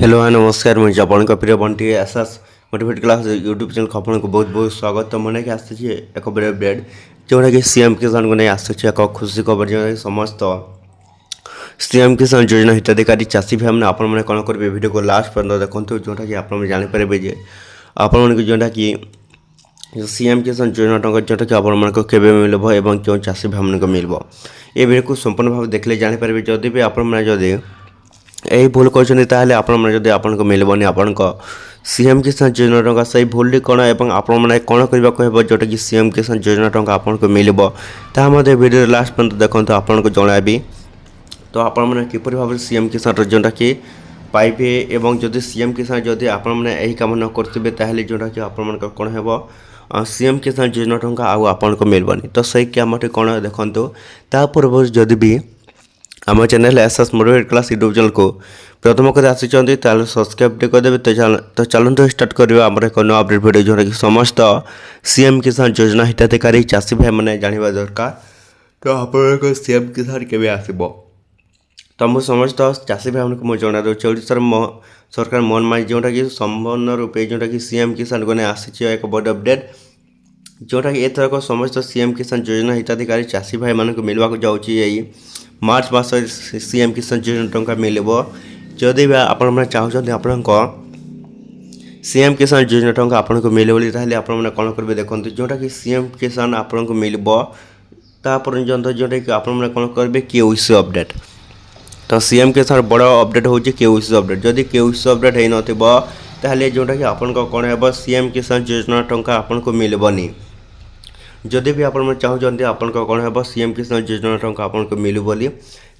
Hello हाँ नमस्कार मुझे आपंक प्रिय Bunty SS motivate class YouTube channel आपन को बहुत बहुत स्वागत। तो मैंने आसी एक बड़े अपडेट जोटा कि सीएम किसान को नहीं आसी एक खुशी खबर जो समस्त सीएम किसान योजना हिताधिकारी चाषी भाई मैंने आपने कौन करेंगे वीडियो को लास्ट पर्यटन देखते जोटा कि आप जानीपारे जे आपण जोटा कि सीएम किसान योजना टंका जोटा कि आपको मिल क्यों चाषी भाई को मिल ये वीडियो को संपूर्ण भाव देखले जानीपारे जदि भी आपदी यही भूल कर आपको मिलबनी आपण सीएम किसान योजना टंका से भूल कौन और आपने कौन करने जोटा कि सीएम किसान योजना टंका आपको मिल वीडियो लास्ट पर्यटन देखते आपको जनइबी। तो आपने किपर भाव सीएम किसान योजना कि पाइबे एवं जदि सीएम किसान जदि आपने यही कम न करेंगे जोटा कि आपण कौन है सीएम किसान योजना टंका आपको मिलबनी। तो सही कमटी कौन देखो तापूर्व जदि भी आम channel SS motivate class YouTube channel को प्रथम कर आसी सब्सक्राइब करदे। तो चलते स्टार्ट करवा आम एक नया अपडेट वीडियो जोटा कि समस्त सीएम किसान योजना हिताधिकारी चाषी भाई मैंने जानवा दरकार। तो आप सीएम किसान के आसब तो मुझे समस्त चाषी भाई को मुझे जना दूसरी ओडार सरकार मन मारी जोटा कि संपूर्ण रूपे जोटा कि सीएम किसान को आसी एक बड़ अपडेट जोटा कि एथरक समस्त सीएम किसान योजना हिताधिकारी चाषी भाई मान मिलवा जाऊँगी मार्च मास सीएम किसान योजना टंका मिल जदि भी आपने चाहते आपण सीएम किसान योजना टंका आपको मिले आपने कौन करेंगे देखते जोटा कि सीएम किसान आपको मिल पर्यटन जोटा कि आपने कौन करेंगे केवाईसी अपडेट। तो सीएम किसान बड़ अपडेट हूँ केवाईसी अपडेट जदि केवाईसी अपडेट हो ना जोटा कि आपको कौन है सीएम किसान योजना टंका आपको मिलबनी। जदि भी आपने चाहते आपको कौन है सीएम किसान योजना टंका आपको मिलू बोली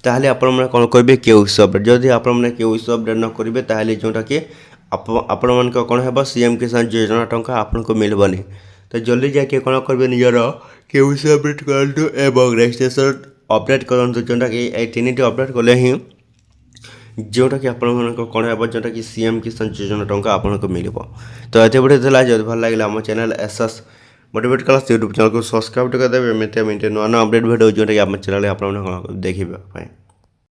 आपने कौन करेंगे केवाईसी अपडेट। जदि आपने केवाईसी अपडेट न करेंगे जोटा कि आपण कौन है सीएम किसान योजना टंका आपको मिलबनी। तो जल्दी जाके कौन करेंगे निजर केवाईसी अपडेट करूँ एवं रजिस्ट्रेशन अपडेट करूँ जोटा कि तीन अपडेट कले ही जोटा कि आपण कौन है जोटा कि सीएम किसान योजना टंका आपको मिल। तो ये वीडियो जब भल लगे आम channel SS motivate class YouTube channel को सब्सक्राइब कर देवे नया नया अपडेट वीडियो जोटा कि आम चैनल आप देखिए।